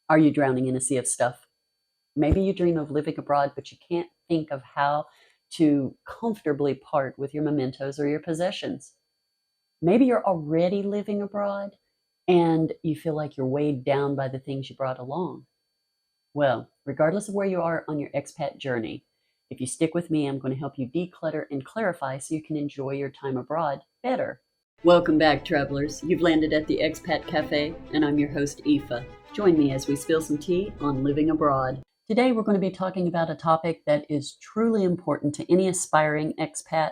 Are you drowning in a sea of stuff? Maybe you dream of living abroad, but you can't think of how to comfortably part with your mementos or your possessions. Maybe you're already living abroad and you feel like you're weighed down by the things you brought along. Well, regardless of where you are on your expat journey, if you stick with me, I'm going to help you declutter and clarify so you can enjoy your time abroad better. Welcome back, travelers. You've landed at the Expat Cafe, and I'm your host, Aoife. Join me as we spill some tea on living abroad. Today, we're going to be talking about a topic that is truly important to any aspiring expat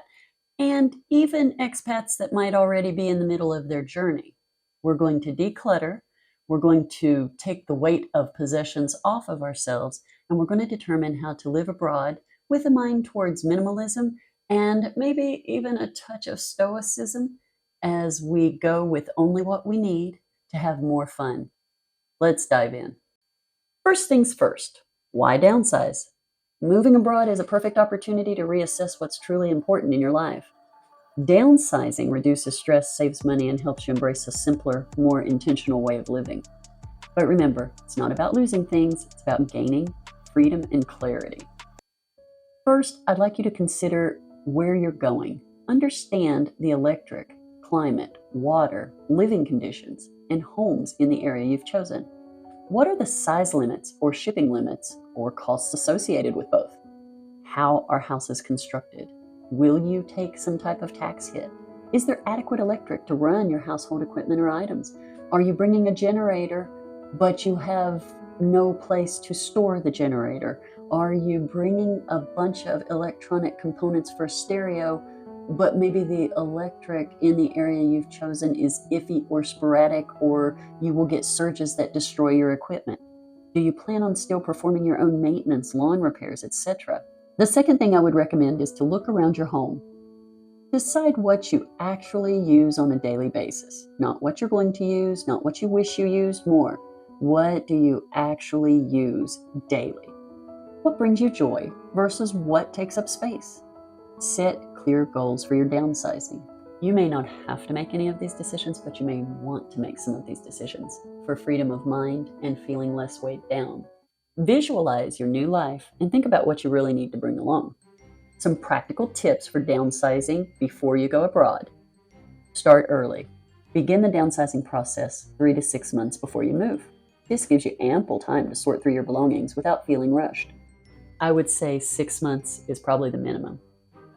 and even expats that might already be in the middle of their journey. We're going to declutter. We're going to take the weight of possessions off of ourselves, and we're going to determine how to live abroad with a mind towards minimalism and maybe even a touch of stoicism as we go with only what we need to have more fun. Let's dive in. First things first, why downsize? Moving abroad is a perfect opportunity to reassess what's truly important in your life. Downsizing reduces stress, saves money, and helps you embrace a simpler, more intentional way of living. But remember, it's not about losing things, it's about gaining freedom and clarity. First, I'd like you to consider where you're going. Understand the electric, climate, water, living conditions, and homes in the area you've chosen. What are the size limits or shipping limits or costs associated with both? How are houses constructed? Will you take some type of tax hit? Is there adequate electric to run your household equipment or items? Are you bringing a generator, but you have no place to store the generator? Are you bringing a bunch of electronic components for stereo, but maybe the electric in the area you've chosen is iffy or sporadic, or you will get surges that destroy your equipment? Do you plan on still performing your own maintenance, lawn repairs, etc.? The second thing I would recommend is to look around your home. Decide what you actually use on a daily basis. Not what you're going to use, not what you wish you used more. What do you actually use daily? What brings you joy versus what takes up space? Set clear goals for your downsizing. You may not have to make any of these decisions, but you may want to make some of these decisions for freedom of mind and feeling less weighed down. Visualize your new life and think about what you really need to bring along. Some practical tips for downsizing before you go abroad. Start early. Begin the downsizing process 3 to 6 months before you move. This gives you ample time to sort through your belongings without feeling rushed. I would say 6 months is probably the minimum.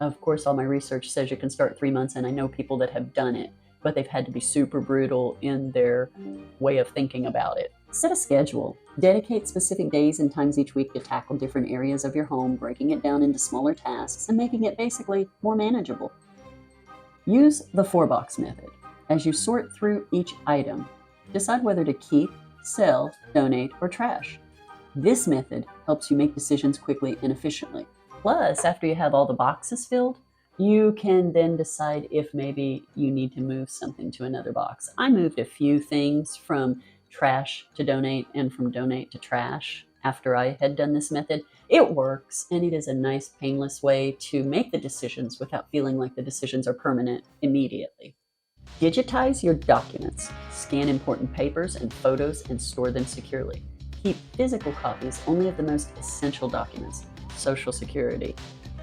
Of course, all my research says you can start 3 months, and I know people that have done it, but they've had to be super brutal in their way of thinking about it. Set a schedule. Dedicate specific days and times each week to tackle different areas of your home, breaking it down into smaller tasks and making it basically more manageable. Use the 4-box method. As you sort through each item, decide whether to keep, sell, donate, or trash. This method helps you make decisions quickly and efficiently. Plus, after you have all the boxes filled, you can then decide if maybe you need to move something to another box. I moved a few things from trash to donate and from donate to trash after I had done this method. It works, and it is a nice, painless way to make the decisions without feeling like the decisions are permanent immediately. Digitize your documents. Scan important papers and photos and store them securely. Keep physical copies only of the most essential documents. Social Security,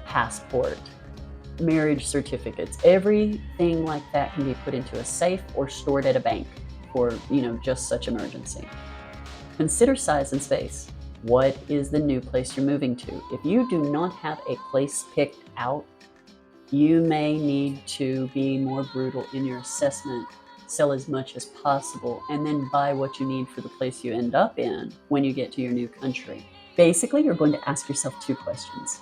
passport, marriage certificates, everything like that can be put into a safe or stored at a bank for, just such emergency. Consider size and space. What is the new place you're moving to? If you do not have a place picked out, you may need to be more brutal in your assessment, sell as much as possible, and then buy what you need for the place you end up in when you get to your new country. Basically, you're going to ask yourself 2 questions.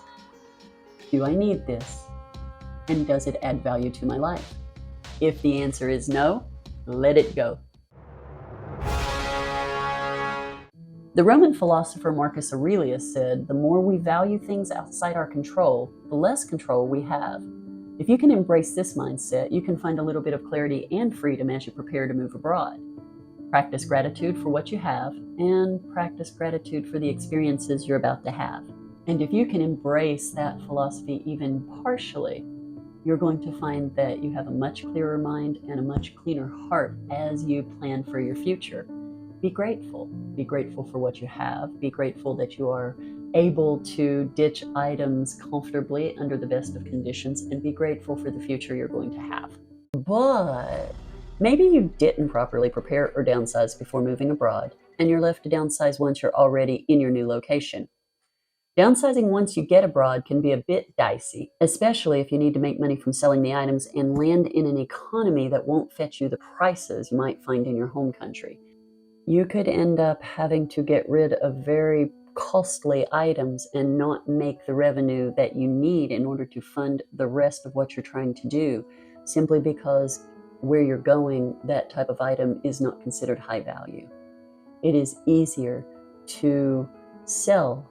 Do I need this? And does it add value to my life? If the answer is no, let it go. The Roman philosopher Marcus Aurelius said, "The more we value things outside our control, the less control we have." If you can embrace this mindset, you can find a little bit of clarity and freedom as you prepare to move abroad. Practice gratitude for what you have, and practice gratitude for the experiences you're about to have. And if you can embrace that philosophy even partially, you're going to find that you have a much clearer mind and a much cleaner heart as you plan for your future. be grateful. Be grateful for what you have. Be grateful that you are able to ditch items comfortably under the best of conditions, and be grateful for the future you're going to have. But maybe you didn't properly prepare or downsize before moving abroad, and you're left to downsize once you're already in your new location. Downsizing once you get abroad can be a bit dicey, especially if you need to make money from selling the items and land in an economy that won't fetch you the prices you might find in your home country. You could end up having to get rid of very costly items and not make the revenue that you need in order to fund the rest of what you're trying to do, simply because where you're going, that type of item is not considered high value. It is easier to sell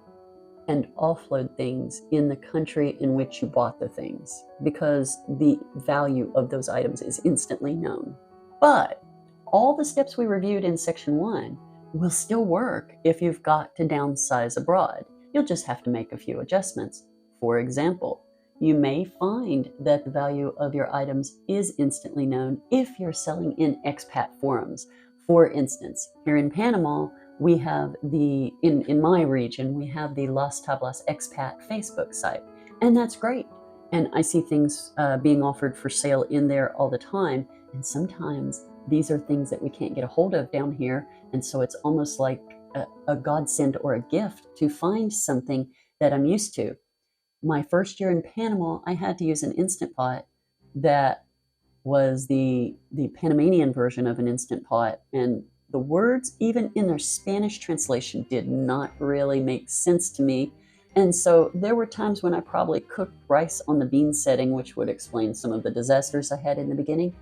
and offload things in the country in which you bought the things, because the value of those items is instantly known. But all the steps we reviewed in section 1 will still work if you've got to downsize abroad. You'll just have to make a few adjustments. For example, you may find that the value of your items is instantly known if you're selling in expat forums. For instance, here in Panama, we have in my region, we have the Las Tablas Expat Facebook site, and that's great. And I see things being offered for sale in there all the time, and sometimes these are things that we can't get a hold of down here, and so it's almost like a godsend or a gift to find something that I'm used to. My first year in Panama, I had to use an Instant Pot that was the Panamanian version of an Instant Pot, and the words, even in their Spanish translation, did not really make sense to me. And so there were times when I probably cooked rice on the bean setting, which would explain some of the disasters I had in the beginning.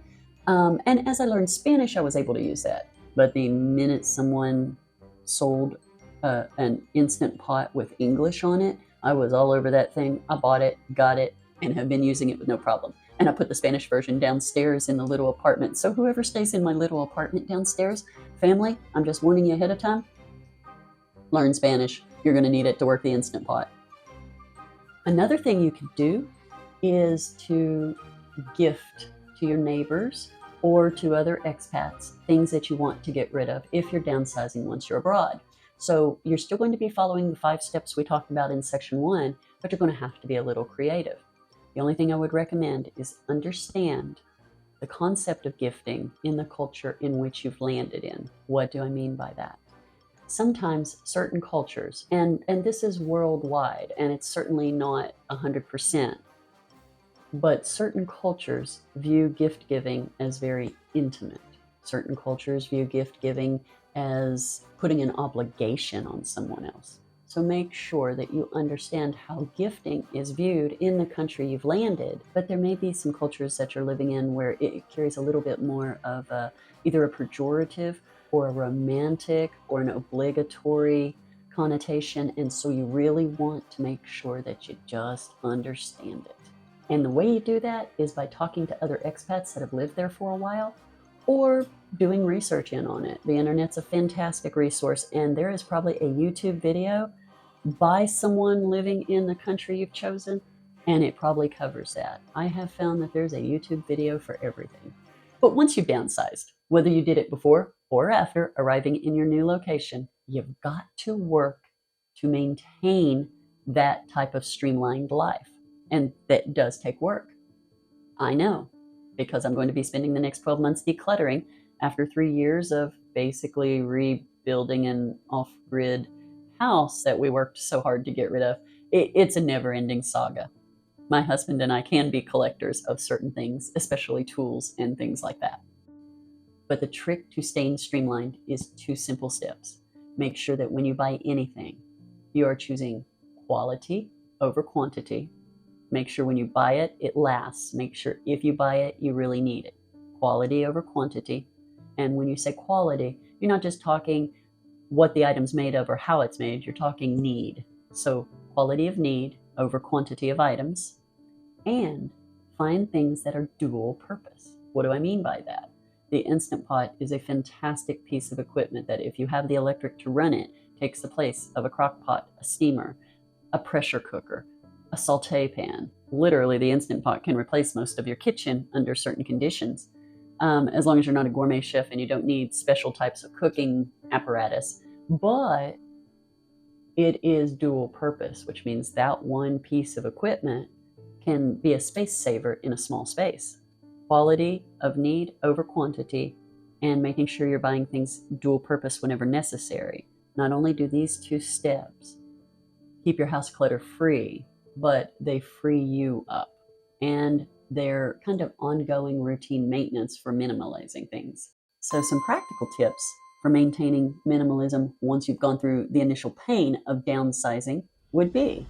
And as I learned Spanish, I was able to use that. But the minute someone sold an Instant Pot with English on it, I was all over that thing. I bought it, got it, and have been using it with no problem. And I put the Spanish version downstairs in the little apartment. So whoever stays in my little apartment downstairs, family, I'm just warning you ahead of time, learn Spanish. You're going to need it to work the Instant Pot. Another thing you can do is to gift to your neighbors or to other expats things that you want to get rid of if you're downsizing once you're abroad. So you're still going to be following the 5 steps we talked about in section 1, but you're going to have to be a little creative. The only thing I would recommend is understand the concept of gifting in the culture in which you've landed in. What do I mean by that? Sometimes certain cultures, and this is worldwide, and it's certainly not 100%, but certain cultures view gift giving as very intimate. Certain cultures view gift giving as putting an obligation on someone else. So make sure that you understand how gifting is viewed in the country you've landed. But there may be some cultures that you're living in where it carries a little bit more of either a pejorative or a romantic or an obligatory connotation. And so you really want to make sure that you just understand it. And the way you do that is by talking to other expats that have lived there for a while, or doing research in on it. The internet's a fantastic resource, and there is probably a YouTube video by someone living in the country you've chosen, and it probably covers that. I have found that there's a YouTube video for everything. But once you've downsized, whether you did it before or after arriving in your new location, you've got to work to maintain that type of streamlined life. And that does take work. I know, because I'm going to be spending the next 12 months decluttering after 3 years of basically rebuilding an off-grid house that we worked so hard to get rid of. It's a never-ending saga. My husband and I can be collectors of certain things, especially tools and things like that. But the trick to staying streamlined is 2 simple steps. Make sure that when you buy anything, you are choosing quality over quantity. Make sure when you buy it, it lasts. Make sure if you buy it, you really need it. Quality over quantity. And when you say quality, you're not just talking what the item's made of or how it's made, you're talking need. So quality of need over quantity of items. And find things that are dual purpose. What do I mean by that? The Instant Pot is a fantastic piece of equipment that if you have the electric to run it, takes the place of a crock pot, a steamer, a pressure cooker, a saute pan. Literally, the Instant Pot can replace most of your kitchen under certain conditions. as long as you're not a gourmet chef and you don't need special types of cooking apparatus. But it is dual purpose, which means that one piece of equipment can be a space saver in a small space. Quality of need over quantity, and making sure you're buying things dual purpose whenever necessary. Not only do these two steps keep your house clutter free, but they free you up. And they're kind of ongoing routine maintenance for minimalizing things. So some practical tips for maintaining minimalism once you've gone through the initial pain of downsizing would be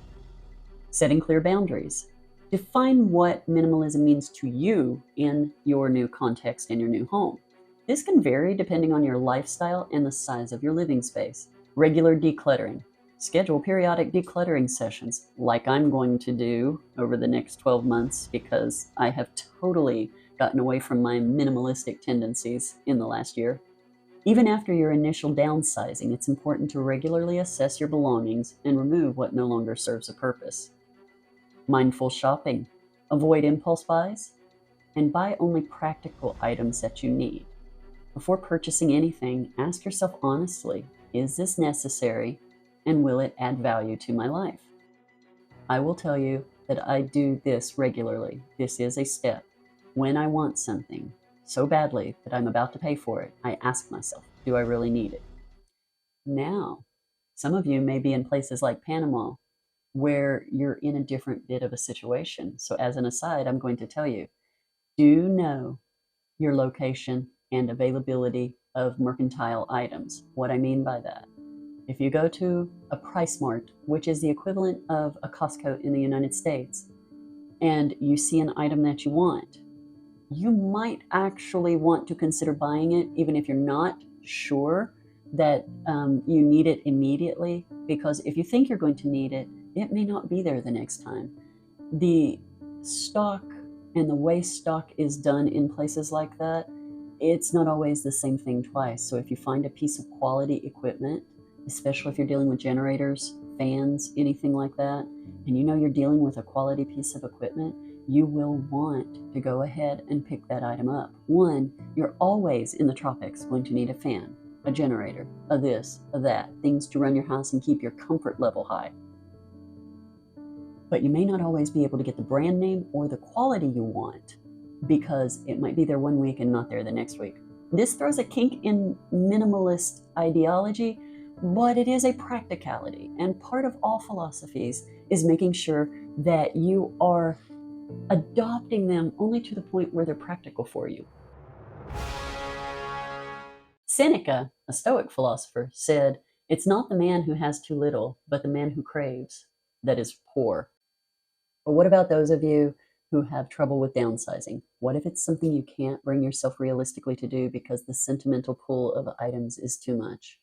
setting clear boundaries. Define what minimalism means to you in your new context, in your new home. This can vary depending on your lifestyle and the size of your living space. Regular decluttering. Schedule periodic decluttering sessions, like I'm going to do over the next 12 months because I have totally gotten away from my minimalistic tendencies in the last year. Even after your initial downsizing, it's important to regularly assess your belongings and remove what no longer serves a purpose. Mindful shopping. Avoid impulse buys and buy only practical items that you need. Before purchasing anything, ask yourself honestly, is this necessary and will it add value to my life? I will tell you that I do this regularly. This is a step. When I want something so badly that I'm about to pay for it, I ask myself, do I really need it? Now, some of you may be in places like Panama where you're in a different bit of a situation. So as an aside, I'm going to tell you, do know your location and availability of mercantile items. What I mean by that, if you go to a Price Mart, which is the equivalent of a Costco in the United States, and you see an item that you want, you might actually want to consider buying it, even if you're not sure that you need it immediately, because if you think you're going to need it, it may not be there the next time. The stock and the way stock is done in places like that, it's not always the same thing twice. So if you find a piece of quality equipment, especially if you're dealing with generators, fans, anything like that, and you know you're dealing with a quality piece of equipment, you will want to go ahead and pick that item up. One, you're always in the tropics going to need a fan, a generator, a this, a that, things to run your house and keep your comfort level high. But you may not always be able to get the brand name or the quality you want because it might be there one week and not there the next week. This throws a kink in minimalist ideology, but it is a practicality. And part of all philosophies is making sure that you are adopting them only to the point where they're practical for you. Seneca, a Stoic philosopher, said, "It's not the man who has too little, but the man who craves, that is poor." But what about those of you who have trouble with downsizing? What if it's something you can't bring yourself realistically to do because the sentimental pool of items is too much?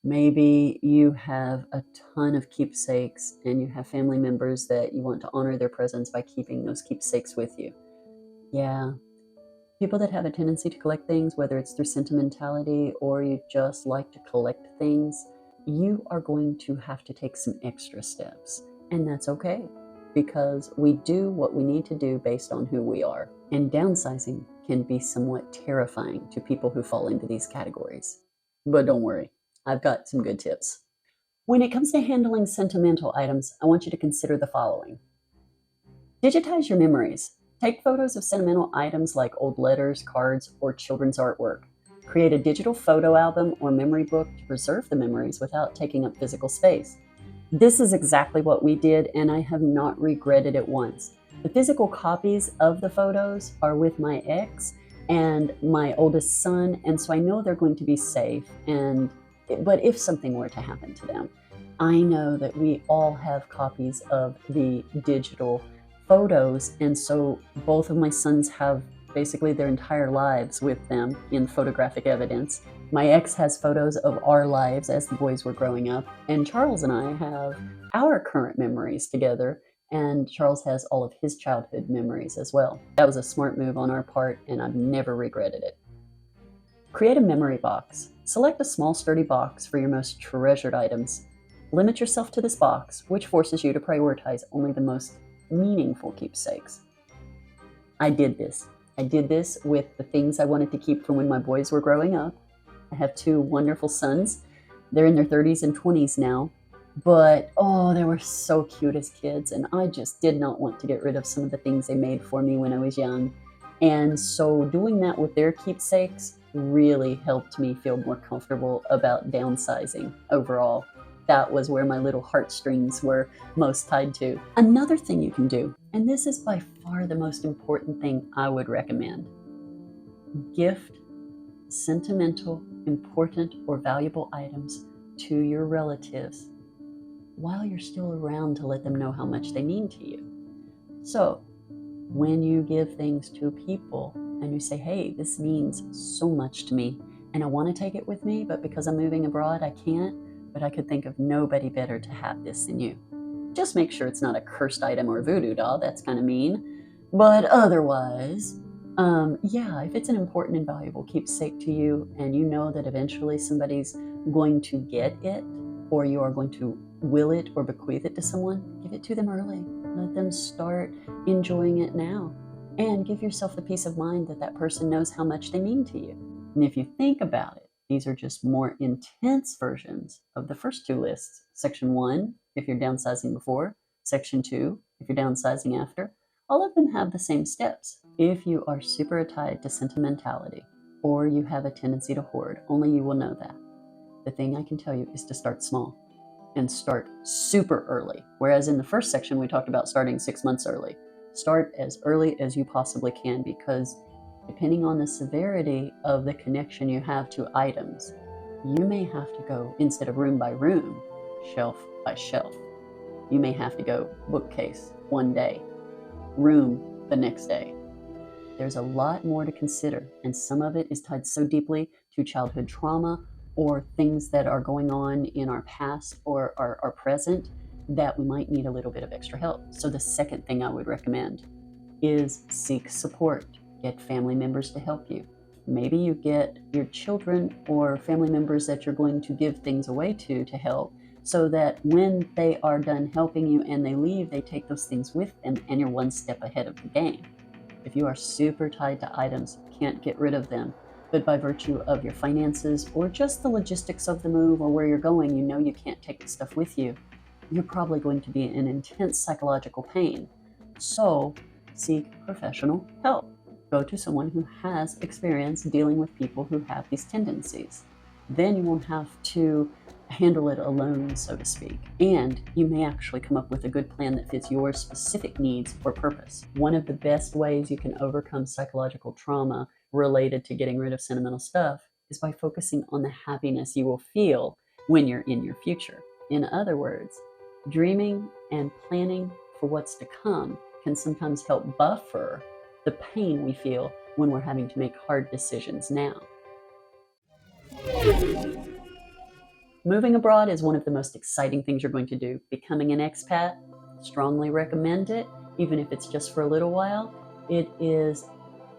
Maybe you have a ton of keepsakes and you have family members that you want to honor their presence by keeping those keepsakes with you. Yeah, people that have a tendency to collect things, whether it's through sentimentality or you just like to collect things, you are going to have to take some extra steps. And that's okay, because we do what we need to do based on who we are. And downsizing can be somewhat terrifying to people who fall into these categories. But don't worry, I've got some good tips. When it comes to handling sentimental items, I want you to consider the following. Digitize your memories. Take photos of sentimental items like old letters, cards, or children's artwork. Create a digital photo album or memory book to preserve the memories without taking up physical space. This is exactly what we did, and I have not regretted it once. The physical copies of the photos are with my ex and my oldest son, and so I know they're going to be safe. But if something were to happen to them, I know that we all have copies of the digital photos, and so both of my sons have basically their entire lives with them in photographic evidence. My ex has photos of our lives as the boys were growing up, and Charles and I have our current memories together, and Charles has all of his childhood memories as well. That was a smart move on our part, and I've never regretted it. Create a memory box. Select a small, sturdy box for your most treasured items. Limit yourself to this box, which forces you to prioritize only the most meaningful keepsakes. I did this, I did this with the things I wanted to keep from when my boys were growing up. I have two wonderful sons. They're in their 30s and 20s now. But, oh, they were so cute as kids, and I just did not want to get rid of some of the things they made for me when I was young. And so doing that with their keepsakes really helped me feel more comfortable about downsizing overall. That was where my little heartstrings were most tied to. Another thing you can do, and this is by far the most important thing I would recommend, gift sentimental, important, or valuable items to your relatives while you're still around to let them know how much they mean to you. So when you give things to people and you say, hey, this means so much to me and I want to take it with me, but because I'm moving abroad, I can't, but I could think of nobody better to have this than you. Just make sure it's not a cursed item or a voodoo doll. That's kind of mean. But otherwise, if it's an important and valuable keepsake to you and you know that eventually somebody's going to get it, or you are going to will it or bequeath it to someone, give it to them early. Let them start enjoying it now. And give yourself the peace of mind that that person knows how much they mean to you. And if you think about it, these are just more intense versions of the first two lists. Section 1, if you're downsizing before. Section 2, if you're downsizing after. All of them have the same steps. If you are super tied to sentimentality, or you have a tendency to hoard, only you will know that. The thing I can tell you is to start small and start super early. Whereas in the first section, we talked about starting 6 months early. Start as early as you possibly can, because depending on the severity of the connection you have to items, you may have to go, instead of room by room, shelf by shelf. You may have to go bookcase one day, room the next day. There's a lot more to consider, and some of it is tied so deeply to childhood trauma or things that are going on in our past or our present that we might need a little bit of extra help. So the second thing I would recommend is seek support. Get family members to help you. Maybe you get your children or family members that you're going to give things away to help, so that when they are done helping you and they leave, they take those things with them and you're one step ahead of the game. If you are super tied to items, can't get rid of them, but by virtue of your finances or just the logistics of the move or where you're going, you know you can't take the stuff with you, you're probably going to be in intense psychological pain. So seek professional help. Go to someone who has experience dealing with people who have these tendencies. Then you won't have to handle it alone, so to speak. And you may actually come up with a good plan that fits your specific needs or purpose. One of the best ways you can overcome psychological trauma related to getting rid of sentimental stuff is by focusing on the happiness you will feel when you're in your future. In other words, dreaming and planning for what's to come can sometimes help buffer the pain we feel when we're having to make hard decisions now. Moving abroad is one of the most exciting things you're going to do. Becoming an expat, strongly recommend it, even if it's just for a little while. It is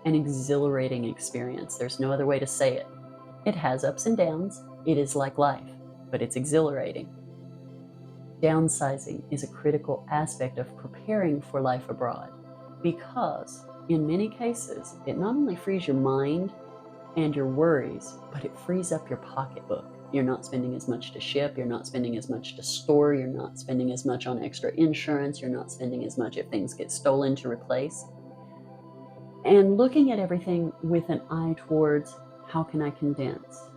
an exhilarating experience. There's no other way to say it. It has ups and downs. It is like life, but it's exhilarating. Downsizing is a critical aspect of preparing for life abroad, because in many cases, it not only frees your mind and your worries, but it frees up your pocketbook. You're not spending as much to ship, you're not spending as much to store, you're not spending as much on extra insurance, you're not spending as much if things get stolen to replace. And looking at everything with an eye towards, how can I condense?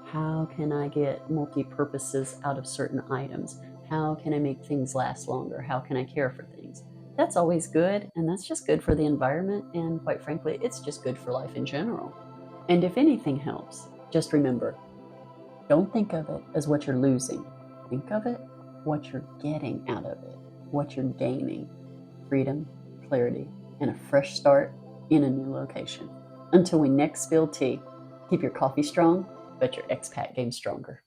How can I get multi-purposes out of certain items? How can I make things last longer? How can I care for things? That's always good, and that's just good for the environment, and quite frankly, it's just good for life in general. And if anything helps, just remember, don't think of it as what you're losing. Think of it what you're getting out of it, what you're gaining. Freedom, clarity, and a fresh start in a new location. Until we next spill tea, keep your coffee strong, but your expat game stronger.